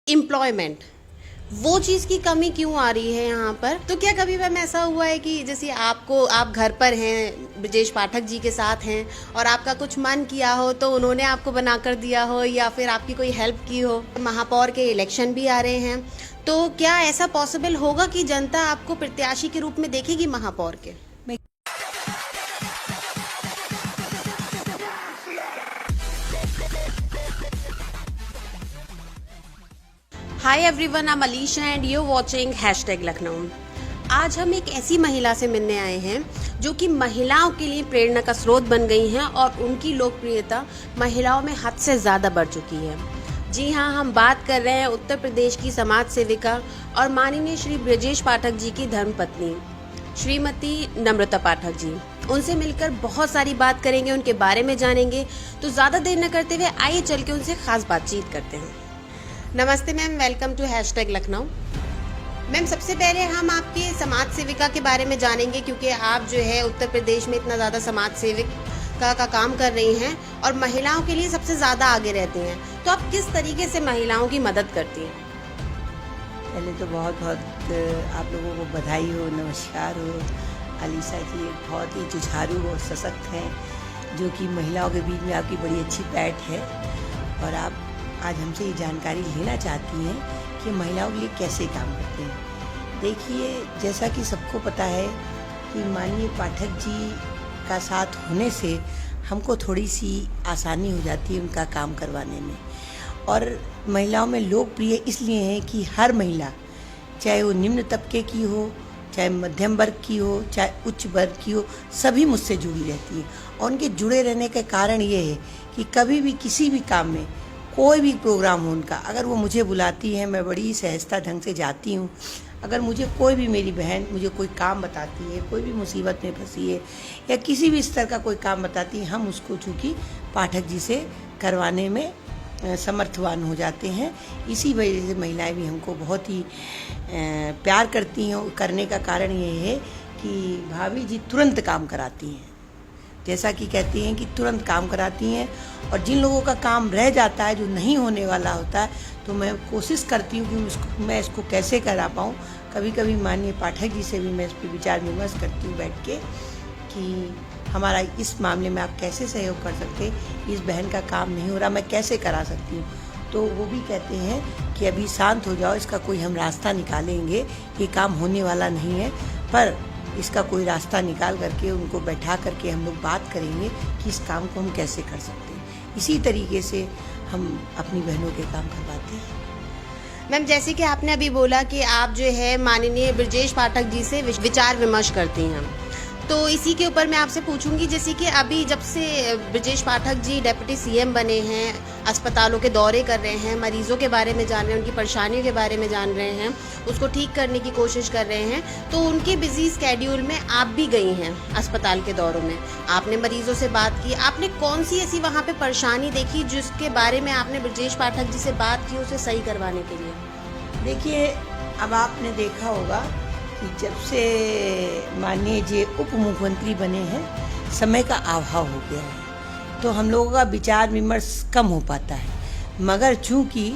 Employment, वो चीज़ की कमी क्यों आ रही है यहाँ पर? तो क्या कभी मैम ऐसा हुआ है कि जैसे आप घर पर हैं, ब्रजेश पाठक जी के साथ हैं और आपका कुछ मन किया हो तो उन्होंने आपको बना कर दिया हो या फिर आपकी कोई हेल्प की हो? महापौर के इलेक्शन भी आ रहे हैं, तो क्या ऐसा पॉसिबल होगा कि जनता आपको प्रत्याशी के रूप में देखेगी महापौर के? Hi everyone, I am Alisha and you watching #Lucknow. आज हम एक ऐसी महिला से मिलने आए हैं जो कि महिलाओं के लिए प्रेरणा का स्रोत बन गई हैं और उनकी लोकप्रियता महिलाओं में हद से ज़्यादा बढ़ चुकी है। जी हाँ, हम बात कर रहे हैं उत्तर प्रदेश की समाज सेविका और माननीय श्री ब्रजेश पाठक जी की धर्मपत्नी श्रीमती नम्रता पाठक जी। उनसे मिलकर बहुत सारी बात करेंगे, उनके बारे में जानेंगे। तो ज़्यादा देर न करते हुए आइए चल के उनसे खास बातचीत करते हैं। नमस्ते ma'am, welcome to #Lucknow. Ma'am, सबसे पहले हम आपके समाज सेविका के बारे में जानेंगे क्योंकि आप जो है उत्तर प्रदेश में इतना ज़्यादा समाज सेविका का काम कर रही हैं और महिलाओं के लिए सबसे ज़्यादा आगे रहती हैं। तो आप किस तरीके से महिलाओं की मदद करती हैं? पहले तो बहुत बहुत आप लोगों को बधाई हो, नमस्कार हो। अलीशा जी एक बहुत ही जुझारू और सशक्त हैं जो कि महिलाओं के बीच में आपकी बड़ी अच्छी बैठ है और आप आज हमसे ये जानकारी लेना चाहती हैं कि महिलाओं के लिए कैसे काम करते हैं। देखिए, जैसा कि सबको पता है कि माननीय पाठक जी का साथ होने से हमको थोड़ी सी आसानी हो जाती है उनका काम करवाने में। और महिलाओं में लोकप्रिय इसलिए हैं कि हर महिला, चाहे वो निम्न तबके की हो, चाहे मध्यम वर्ग की हो, चाहे उच्च वर्ग की हो, सभी मुझसे जुड़ी रहती है। और उनके जुड़े रहने का कारण ये है कि कभी भी किसी भी काम में, कोई भी प्रोग्राम हो उनका, अगर वो मुझे बुलाती हैं, मैं बड़ी सहजता ढंग से जाती हूँ। अगर मुझे कोई भी, मेरी बहन मुझे कोई काम बताती है, कोई भी मुसीबत में फंसी है या किसी भी स्तर का कोई काम बताती है, हम उसको चूँकि पाठक जी से करवाने में समर्थवान हो जाते हैं। इसी वजह से महिलाएं भी हमको बहुत ही प्यार करती हैं। करने का कारण ये है कि भाभी जी तुरंत काम कराती हैं, जैसा कि कहती हैं कि तुरंत काम कराती हैं। और जिन लोगों का काम रह जाता है, जो नहीं होने वाला होता है, तो मैं कोशिश करती हूँ कि मैं इसको कैसे करा पाऊँ। कभी कभी माननीय पाठक जी से भी मैं इस पर विचार विमर्श करती हूँ बैठ के कि हमारा इस मामले में आप कैसे सहयोग कर सकते हैं, इस बहन का काम नहीं हो रहा, मैं कैसे करा सकती हूँ। तो वो भी कहते हैं कि अभी शांत हो जाओ, इसका कोई हम रास्ता निकालेंगे, ये काम होने वाला नहीं है, पर इसका कोई रास्ता निकाल करके उनको बैठा करके हम लोग बात करेंगे कि इस काम को हम कैसे कर सकते हैं। इसी तरीके से हम अपनी बहनों के काम करवाते हैं। मैम, जैसे कि आपने अभी बोला कि आप जो है माननीय ब्रजेश पाठक जी से विचार विमर्श करती हैं, तो इसी के ऊपर मैं आपसे पूछूंगी, जैसे कि अभी जब से ब्रजेश पाठक जी डिप्टी सीएम बने हैं, अस्पतालों के दौरे कर रहे हैं, मरीजों के बारे में जान रहे हैं, उनकी परेशानियों के बारे में जान रहे हैं, उसको ठीक करने की कोशिश कर रहे हैं, तो उनके बिजी स्केड्यूल में आप भी गई हैं अस्पताल के दौरों में, आपने मरीजों से बात की। आपने कौन सी ऐसी वहाँ पे परेशानी देखी जिसके बारे में आपने ब्रजेश पाठक जी से बात की उसे सही करवाने के लिए? देखिए, अब आपने देखा होगा कि जब से माननीय जी उप मुख्यमंत्री बने हैं, समय का अभाव हो गया है, तो हम लोगों का विचार विमर्श कम हो पाता है। मगर चूंकि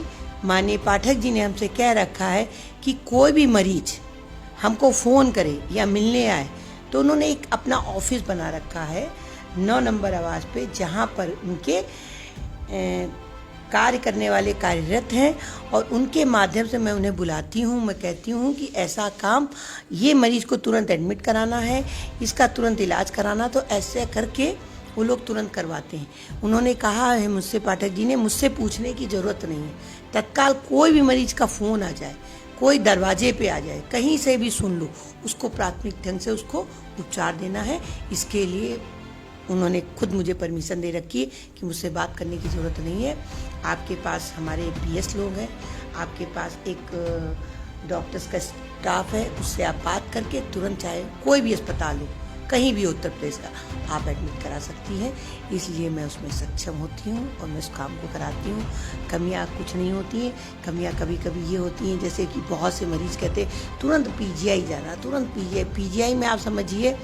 माननीय पाठक जी ने हमसे कह रखा है कि कोई भी मरीज हमको फ़ोन करे या मिलने आए, तो उन्होंने एक अपना ऑफिस बना रखा है 9 नंबर आवास पे, जहाँ पर उनके कार्य करने वाले कार्यरत हैं और उनके माध्यम से मैं उन्हें बुलाती हूँ। मैं कहती हूँ कि ऐसा काम, ये मरीज को तुरंत एडमिट कराना है, इसका तुरंत इलाज कराना, तो ऐसे करके वो लोग तुरंत करवाते हैं। उन्होंने कहा है मुझसे, पाठक जी ने, मुझसे पूछने की ज़रूरत नहीं है, तत्काल कोई भी मरीज का फ़ोन आ जाए, कोई दरवाजे पे आ जाए, कहीं से भी सुन लो, उसको प्राथमिक ढंग से उसको उपचार देना है। इसके लिए उन्होंने खुद मुझे परमिशन दे रखी है कि मुझसे बात करने की ज़रूरत नहीं है। आपके पास हमारे PS लोग हैं, आपके पास एक डॉक्टर्स का स्टाफ है, उससे आप बात करके तुरंत, चाहे कोई भी अस्पताल हो, कहीं भी उत्तर प्रदेश का, आप एडमिट करा सकती हैं। इसलिए मैं उसमें सक्षम होती हूँ और मैं उस काम को कराती हूँ। कमियाँ कुछ नहीं होती हैं। कमियाँ कभी कभी ये होती हैं, जैसे कि बहुत से मरीज़ कहते हैं तुरंत PGI जाना, तुरंत PGI में आप समझिए,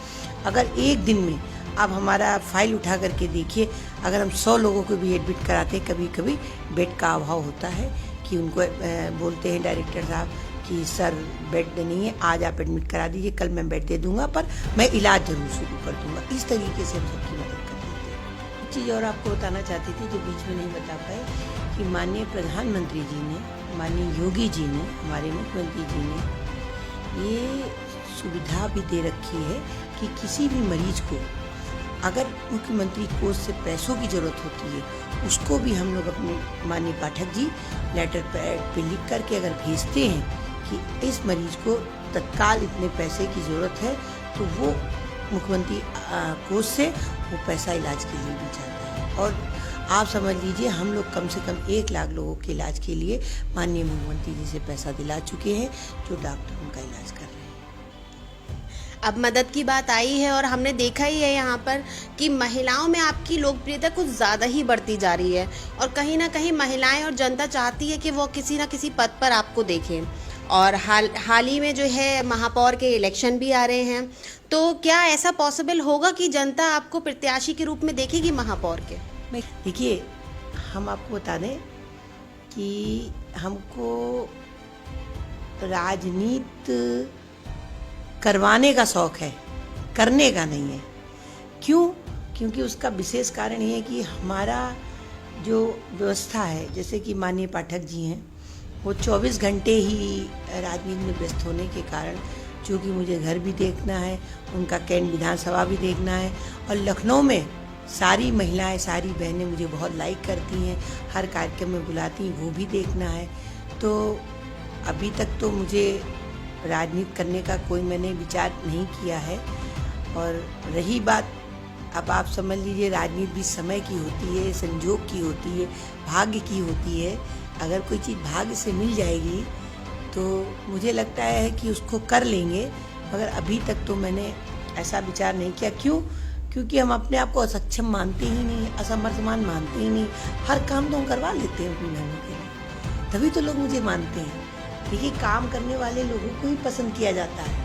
अगर एक दिन में आप हमारा फाइल उठा करके देखिए, अगर हम 100 लोगों को भी एडमिट कराते हैं, कभी कभी बेड का अभाव होता है कि उनको बोलते हैं डायरेक्टर साहब कि सर बेड नहीं है, आज आप एडमिट करा दीजिए, कल मैं बेड दे दूंगा, पर मैं इलाज जरूर शुरू कर दूंगा। इस तरीके से हम सबकी मदद कर देते हैं। एक चीज़ और आपको बताना चाहती थी जो बीच में नहीं बता पाए, कि माननीय प्रधानमंत्री जी ने, माननीय योगी जी ने, हमारे मुख्यमंत्री जी ने ये सुविधा भी दे रखी है कि किसी भी मरीज को अगर मुख्यमंत्री कोष से पैसों की ज़रूरत होती है, उसको भी हम लोग अपने माननीय पाठक जी लेटर पैड पे लिख करके अगर भेजते हैं कि इस मरीज को तत्काल इतने पैसे की ज़रूरत है, तो वो मुख्यमंत्री कोष से वो पैसा इलाज के लिए भी जाता है। और आप समझ लीजिए हम लोग कम से कम 1 लाख लोगों के इलाज के लिए माननीय मुख्यमंत्री जी से पैसा दिला चुके हैं, जो डॉक्टर उनका इलाज कर रहे हैं। अब मदद की बात आई है और हमने देखा ही है यहाँ पर कि महिलाओं में आपकी लोकप्रियता कुछ ज़्यादा ही बढ़ती जा रही है, और कहीं ना कहीं महिलाएं और जनता चाहती है कि वो किसी ना किसी पद पर आपको देखें। और हाल ही में जो है महापौर के इलेक्शन भी आ रहे हैं, तो क्या ऐसा पॉसिबल होगा कि जनता आपको प्रत्याशी के रूप में देखेगी महापौर के? देखिए, हम आपको बता दें कि हमको राजनीति करवाने का शौक है, करने का नहीं है। क्यों? क्योंकि उसका विशेष कारण ये है कि हमारा जो व्यवस्था है, जैसे कि माननीय पाठक जी हैं, वो 24 घंटे ही राजनीति में व्यस्त होने के कारण, चूँकि मुझे घर भी देखना है, उनका कैंट विधानसभा भी देखना है, और लखनऊ में सारी महिलाएं, सारी बहनें मुझे बहुत लाइक करती हैं, हर कार्यक्रम में बुलाती हैं, वो भी देखना है। तो अभी तक तो मुझे राजनीति करने का कोई मैंने विचार नहीं किया है। और रही बात, अब आप समझ लीजिए राजनीति भी समय की होती है, संजोग की होती है, भाग्य की होती है। अगर कोई चीज़ भाग्य से मिल जाएगी तो मुझे लगता है कि उसको कर लेंगे, मगर अभी तक तो मैंने ऐसा विचार नहीं किया। क्यों? क्योंकि हम अपने आप को असक्षम मानते ही नहीं, असमर्थमान मानते ही नहीं। हर काम तो हम करवा लेते हैं अपनी बहनों के लिए, तभी तो लोग मुझे मानते हैं। देखिए, काम करने वाले लोगों को ही पसंद किया जाता है।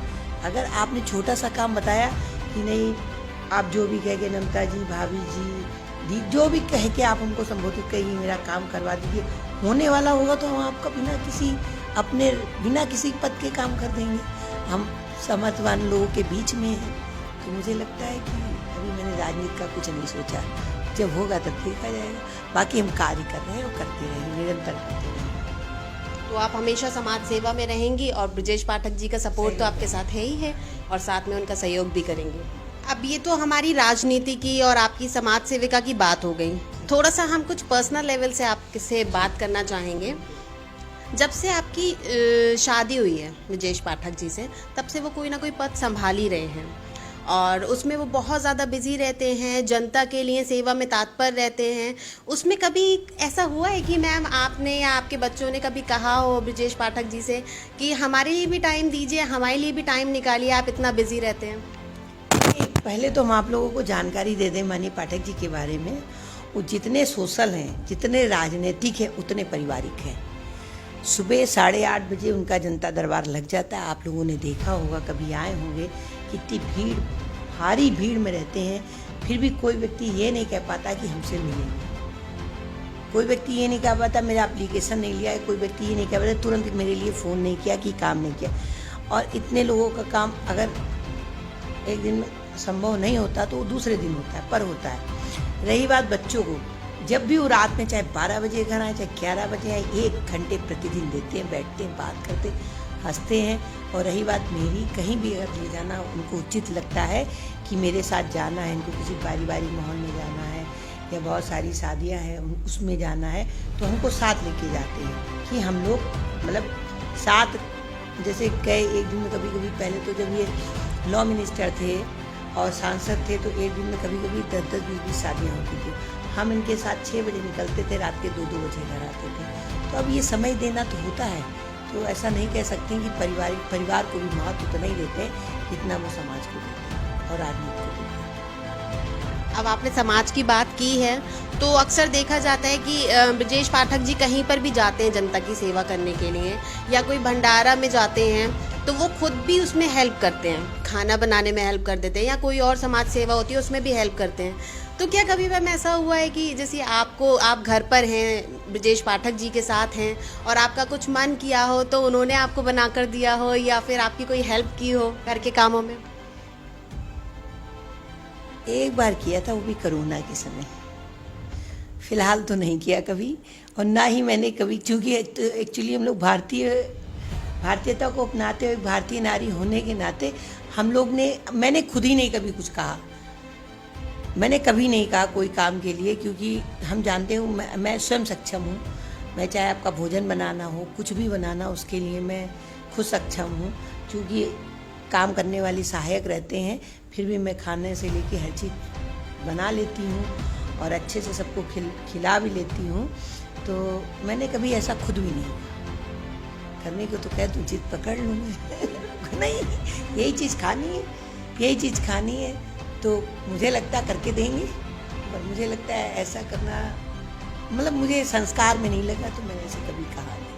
अगर आपने छोटा सा काम बताया कि नहीं, आप जो भी कह के नमता जी, भाभी जी, दी, जो भी कह के आप हमको संबोधित करिए, मेरा काम करवा दीजिए, होने वाला होगा तो हम आपका बिना किसी पद के काम कर देंगे। हम समर्थवान लोगों के बीच में हैं, तो मुझे लगता है कि अभी मैंने राजनीति का कुछ नहीं सोचा, जब होगा तब देखा जाएगा। बाकी हम कार्य कर रहे हैं और करते रहेंगे, निरंतर करते रहेंगे। तो आप हमेशा समाज सेवा में रहेंगी, और ब्रजेश पाठक जी का सपोर्ट तो आपके साथ है ही है, और साथ में उनका सहयोग भी करेंगे। अब ये तो हमारी राजनीति की और आपकी समाज सेविका की बात हो गई। थोड़ा सा हम कुछ पर्सनल लेवल से आपसे बात करना चाहेंगे। जब से आपकी शादी हुई है ब्रजेश पाठक जी से, तब से वो कोई ना कोई पद संभाल ही रहे हैं, और उसमें वो बहुत ज़्यादा बिजी रहते हैं, जनता के लिए सेवा में तत्पर रहते हैं। उसमें कभी ऐसा हुआ है कि मैम आपने या आपके बच्चों ने कभी कहा हो ब्रजेश पाठक जी से कि हमारे लिए भी टाइम दीजिए, हमारे लिए भी टाइम निकालिए, आप इतना बिजी रहते हैं? पहले तो हम आप लोगों को जानकारी दे दें माननीय पाठक जी के बारे में। वो जितने सोशल हैं, जितने राजनीतिक हैं, उतने पारिवारिक हैं। सुबह 8:30 बजे उनका जनता दरबार लग जाता है। आप लोगों ने देखा होगा, कभी आए होंगे, कितनी भीड़, भारी भीड़ में रहते हैं। फिर भी कोई व्यक्ति ये नहीं कह पाता कि हमसे मिलेंगे, कोई व्यक्ति ये नहीं कह पाता मेरा एप्लीकेशन नहीं लिया है, कोई व्यक्ति ये नहीं कह पाता तुरंत मेरे लिए फ़ोन नहीं किया कि काम नहीं किया। और इतने लोगों का काम अगर एक दिन में संभव नहीं होता तो वो दूसरे दिन होता है, पर होता है। रही बात बच्चों को, जब भी वो रात में चाहे 12 बजे घर आए, चाहे 11 बजे आए, 1 घंटे प्रतिदिन देते हैं, बैठते हैं, बात करते, हंसते हैं। और रही बात मेरी, कहीं भी अगर ले जाना उनको उचित लगता है कि मेरे साथ जाना है, इनको किसी पारिवारिक माहौल में जाना है या बहुत सारी शादियां हैं उसमें जाना है, तो हमको साथ लेके जाते हैं कि हम लोग मतलब साथ। जैसे कई एक दिन में कभी कभी, पहले तो जब ये लॉ मिनिस्टर थे और सांसद थे, तो एक दिन में कभी कभी 10-10, 20-20 शादियाँ होती थी। हम इनके साथ 6 बजे निकलते थे, रात के 2-2 बजे घर आते थे। तो अब ये समय देना तो होता है, तो ऐसा नहीं कह सकते कि परिवार को भी महत्व तो नहीं देते जितना वो समाज को देते हैं और राजनीति को देते हैं। अब आपने समाज की बात की है, तो अक्सर देखा जाता है कि ब्रजेश पाठक जी कहीं पर भी जाते हैं जनता की सेवा करने के लिए, या कोई भंडारा में जाते हैं तो वो खुद भी उसमें हेल्प करते हैं, खाना बनाने में हेल्प कर देते हैं, या कोई और समाज सेवा होती है उसमें भी हेल्प करते हैं। तो क्या कभी मैम ऐसा हुआ है कि जैसे आप घर पर हैं, ब्रजेश पाठक जी के साथ हैं और आपका कुछ मन किया हो तो उन्होंने आपको बना कर दिया हो या फिर आपकी कोई हेल्प की हो घर के कामों में? एक बार किया था, वो भी कोरोना के समय। फिलहाल तो नहीं किया कभी, और ना ही मैंने कभी, क्योंकि एक्चुअली हम लोग भारतीयता को अपनाते हुए भारतीय नारी होने के नाते मैंने खुद ही नहीं कभी कुछ कहा। मैंने कभी नहीं कहा कोई काम के लिए, क्योंकि हम जानते हैं मैं स्वयं सक्षम हूँ। मैं चाहे आपका भोजन बनाना हो, कुछ भी बनाना, उसके लिए मैं खुद सक्षम हूँ। क्योंकि काम करने वाली सहायक रहते हैं, फिर भी मैं खाने से लेके हर चीज़ बना लेती हूँ और अच्छे से सबको खिला भी लेती हूँ। तो मैंने कभी ऐसा खुद भी नहीं कहा। करने को तो कह तू जिद पकड़ लूँगी नहीं, यही चीज़ खानी है तो मुझे लगता करके देंगे, पर मुझे लगता है ऐसा करना, मतलब मुझे संस्कार में नहीं लगा, तो मैंने ऐसे कभी कहा नहीं।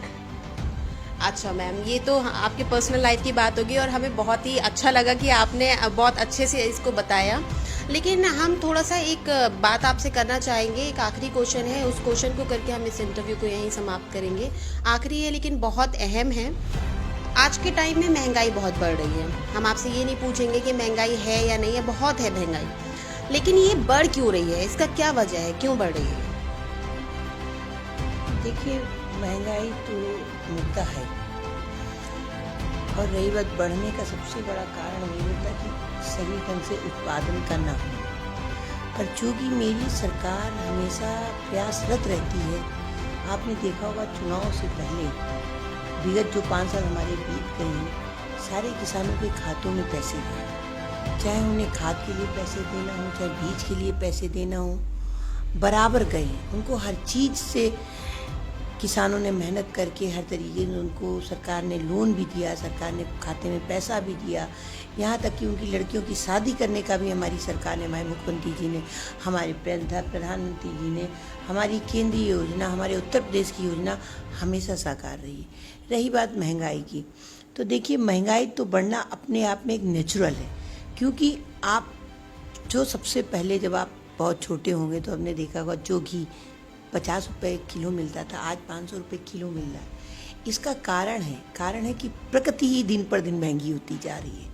अच्छा मैम, ये तो आपके पर्सनल लाइफ की बात होगी और हमें बहुत ही अच्छा लगा कि आपने बहुत अच्छे से इसको बताया। लेकिन हम थोड़ा सा एक बात आपसे करना चाहेंगे, एक आखिरी क्वेश्चन है, उस क्वेश्चन को करके हम इस इंटरव्यू को यहीं समाप्त करेंगे। आखिरी है लेकिन बहुत अहम है। आज के टाइम में महंगाई बहुत बढ़ रही है। हम आपसे ये नहीं पूछेंगे कि महंगाई है या नहीं है, बहुत है महंगाई, लेकिन ये बढ़ क्यों रही है? इसका क्या वजह है, क्यों बढ़ रही है? देखिए, महंगाई तो मुद्दा है, और रही बात बढ़ने का, सबसे बड़ा कारण ये होता है कि सही ढंग से उत्पादन करना हो। पर चूँकि मेरी सरकार हमेशा प्रयासरत रहती है, आपने देखा होगा चुनाव से पहले विगत जो 5 साल हमारे बीत गए हैं, सारे किसानों के खातों में पैसे गए, चाहे उन्हें खाद के लिए पैसे देना हो, चाहे बीज के लिए पैसे देना हो, बराबर गए। उनको हर चीज़ से किसानों ने मेहनत करके हर तरीके से उनको सरकार ने लोन भी दिया, सरकार ने खाते में पैसा भी दिया, यहाँ तक कि उनकी लड़कियों की शादी करने का भी हमारी सरकार ने, हमारे मुख्यमंत्री जी ने, हमारे प्रधानमंत्री जी ने, हमारी केंद्रीय योजना, हमारे उत्तर प्रदेश की योजना हमेशा साकार रही। रही बात महंगाई की, तो देखिए, महंगाई तो बढ़ना अपने आप में एक नेचुरल है, क्योंकि आप जो सबसे पहले जब आप बहुत छोटे होंगे तो हमने देखा होगा जो घी 50 रुपये किलो मिलता था, आज 500 रुपये किलो मिल रहा है। इसका कारण है कि प्रकृति ही दिन पर दिन महंगी होती जा रही है।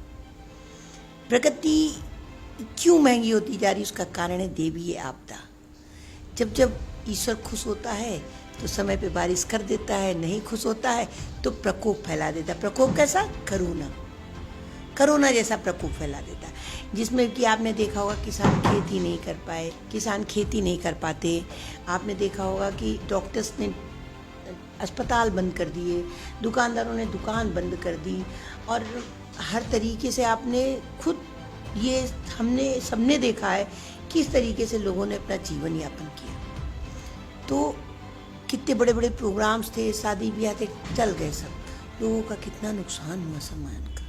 प्रकृति क्यों महंगी होती जा रही है, उसका कारण है देवीय आपदा। जब जब ईश्वर खुश होता है तो समय पे बारिश कर देता है, नहीं खुश होता है तो प्रकोप फैला देता है। प्रकोप कैसा? कोरोना जैसा प्रकोप फैला देता है, जिसमें कि आपने देखा होगा किसान खेती नहीं कर पाए, किसान खेती नहीं कर पाते। आपने देखा होगा कि डॉक्टर्स ने अस्पताल बंद कर दिए, दुकानदारों ने दुकान बंद कर दी, और हर तरीके से आपने खुद ये सबने देखा है किस तरीके से लोगों ने अपना जीवन यापन किया। तो कितने बड़े बड़े प्रोग्राम्स थे, शादी ब्याह थे, चल गए सब। लोगों का कितना नुकसान हुआ, सामान का,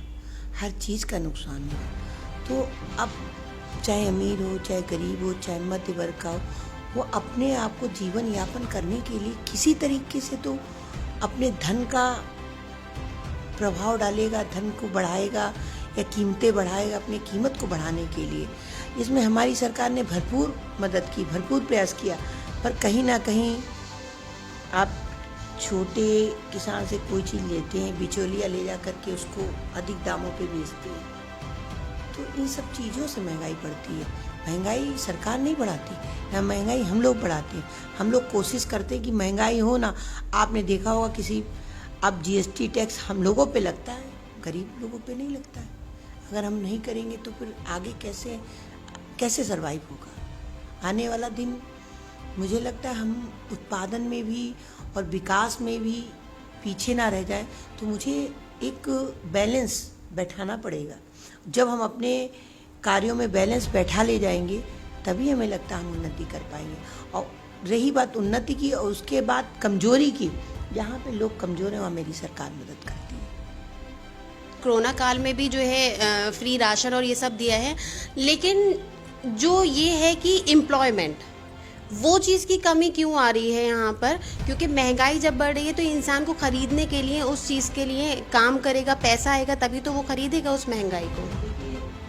हर चीज़ का नुकसान हुआ। तो अब चाहे अमीर हो, चाहे गरीब हो, चाहे मध्य वर्ग का हो, वो अपने आप को जीवन यापन करने के लिए किसी तरीके से तो अपने धन का प्रभाव डालेगा, धन को बढ़ाएगा या कीमतें बढ़ाएगा, अपनी कीमत को बढ़ाने के लिए। इसमें हमारी सरकार ने भरपूर मदद की, भरपूर प्रयास किया, पर कहीं ना कहीं आप छोटे किसान से कोई चीज़ लेते हैं, बिचौलिया ले जा करके उसको अधिक दामों पे बेचते हैं, तो इन सब चीज़ों से महंगाई बढ़ती है। महंगाई सरकार नहीं बढ़ाती, ना महंगाई हम लोग बढ़ाते हैं। हम लोग कोशिश करते हैं कि महंगाई हो ना। आपने देखा होगा अब GST टैक्स हम लोगों पे लगता है, गरीब लोगों पे नहीं लगता है। अगर हम नहीं करेंगे तो फिर आगे कैसे सरवाइव होगा? आने वाला दिन मुझे लगता है हम उत्पादन में भी और विकास में भी पीछे ना रह जाए, तो मुझे एक बैलेंस बैठाना पड़ेगा। जब हम अपने कार्यों में बैलेंस बैठा ले जाएंगे, तभी हमें लगता है हम उन्नति कर पाएंगे। और रही बात उन्नति की और उसके बाद कमजोरी की, जहाँ पे लोग कमज़ोर हैं वहाँ मेरी सरकार मदद करती है। कोरोना काल में भी जो है फ्री राशन और ये सब दिया है, लेकिन जो ये है कि एम्प्लॉयमेंट, वो चीज़ की कमी क्यों आ रही है यहाँ पर? क्योंकि महंगाई जब बढ़ रही है तो इंसान को खरीदने के लिए, उस चीज़ के लिए काम करेगा, पैसा आएगा, तभी तो वो खरीदेगा उस महंगाई को।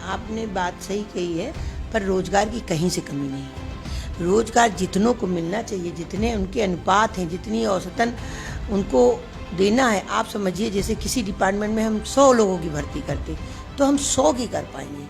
आपने बात सही कही है, पर रोजगार की कहीं से कमी नहीं है। रोजगार जितनों को मिलना चाहिए, जितने उनके अनुपात हैं, जितनी औसतन उनको देना है, आप समझिए जैसे किसी डिपार्टमेंट में हम 100 लोगों की भर्ती करते तो हम 100 की कर पाएंगे,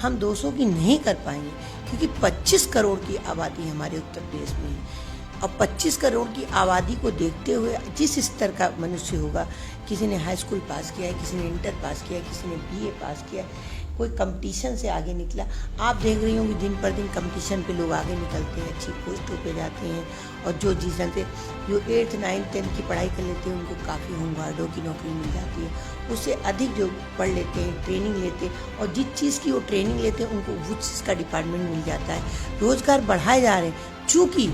हम 200 की नहीं कर पाएंगे, क्योंकि 25 करोड़ की आबादी हमारे उत्तर प्रदेश में है। और 25 करोड़ की आबादी को देखते हुए जिस स्तर का मनुष्य होगा, किसी ने हाई स्कूल पास किया है, किसी ने इंटर पास किया है, किसी ने बीए पास किया है, कोई कंपटीशन से आगे निकला। आप देख रही होंगी दिन पर दिन कंपटीशन पे लोग आगे निकलते हैं, अच्छी पोस्टों पे जाते हैं। और जो जिस ढंग से जो 8th 9th 10th की पढ़ाई कर लेते हैं उनको काफ़ी होमगार्डों की नौकरी मिल जाती है। उससे अधिक जो पढ़ लेते हैं, ट्रेनिंग लेते हैं, और जिस चीज़ की वो ट्रेनिंग लेते हैं उनको वो चीज़ का डिपार्टमेंट मिल जाता है। रोजगार बढ़ाए जा रहे हैं, चूँकि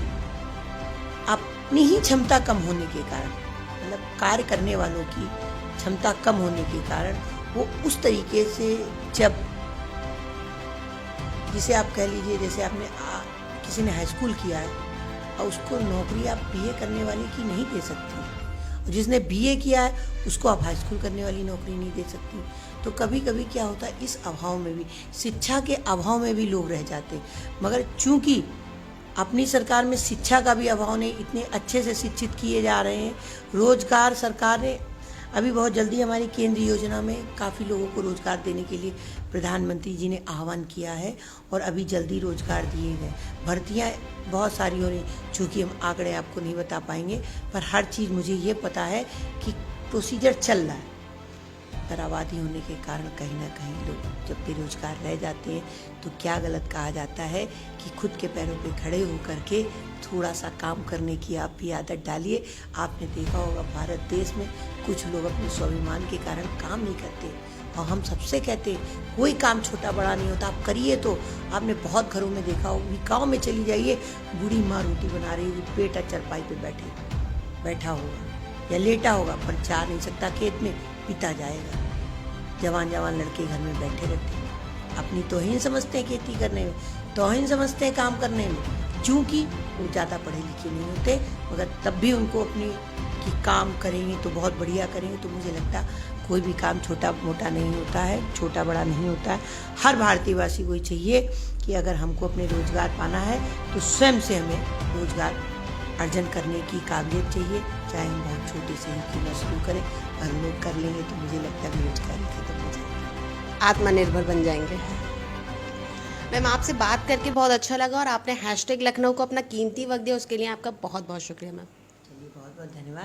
अपनी ही क्षमता कम होने के कारण, मतलब कार्य करने वालों की क्षमता कम होने के कारण वो उस तरीके से, जब जिसे आप कह लीजिए जैसे आपने किसी ने हाई स्कूल किया है और उसको नौकरी आप बीए करने वाले की नहीं दे सकती, और जिसने बीए किया है उसको आप हाई स्कूल करने वाली नौकरी नहीं दे सकती। तो कभी कभी क्या होता है, इस अभाव में भी, शिक्षा के अभाव में भी लोग रह जाते हैं। मगर चूंकि अपनी सरकार में शिक्षा का भी अभाव नहीं, इतने अच्छे से शिक्षित किए जा रहे हैं। रोजगार सरकार ने अभी बहुत जल्दी हमारी केंद्रीय योजना में काफ़ी लोगों को रोजगार देने के लिए प्रधानमंत्री जी ने आह्वान किया है, और अभी जल्दी रोजगार दिए गए। भर्तियां बहुत सारी हो रही, चूँकि हम आंकड़े आपको नहीं बता पाएंगे, पर हर चीज़ मुझे ये पता है कि प्रोसीजर चल रहा है। पर आबादी होने के कारण कहीं ना कहीं लोग जब बेरोजगार रह जाते हैं तो क्या गलत कहा जाता है कि खुद के पैरों पे खड़े होकर के थोड़ा सा काम करने की आप भी आदत डालिए। आपने देखा होगा भारत देश में कुछ लोग अपने स्वाभिमान के कारण काम नहीं करते, और हम सबसे कहते हैं कोई काम छोटा बड़ा नहीं होता, आप करिए। तो आपने बहुत घरों में देखा होगा, गाँव में चली जाइए, बूढ़ी माँ रोटी बना रही होगी, बेटा चरपाई पे बैठा होगा या लेटा होगा, पर जा नहीं सकता खेत में, पिता जाएगा। जवान लड़के घर में बैठे रहते हैं, अपनी तौहीन समझते हैं खेती करने में, तौहीन समझते हैं काम करने में, क्योंकि वो ज़्यादा पढ़े लिखे नहीं होते। मगर तब भी उनको अपनी कि काम करेंगे तो बहुत बढ़िया करेंगे। तो मुझे लगता कोई भी काम छोटा मोटा नहीं होता है, छोटा बड़ा नहीं होता है। हर भारतीयवासी को चाहिए कि अगर हमको अपने रोजगार पाना है तो स्वयं से हमें रोजगार अर्जन करने की काबिलियत चाहिए, चाहे हम बहुत छोटे से ही क्यों न शुरू करें। और लोग कर लेंगे तो मुझे लगता है बेरोजगारी खत्म हो जाएगी, आत्मनिर्भर बन जाएंगे। मैम, आपसे बात करके बहुत अच्छा लगा, और आपने #लखनऊ को अपना कीमती वक्त दिया, उसके लिए आपका बहुत बहुत शुक्रिया मैम। चलिए, बहुत बहुत धन्यवाद।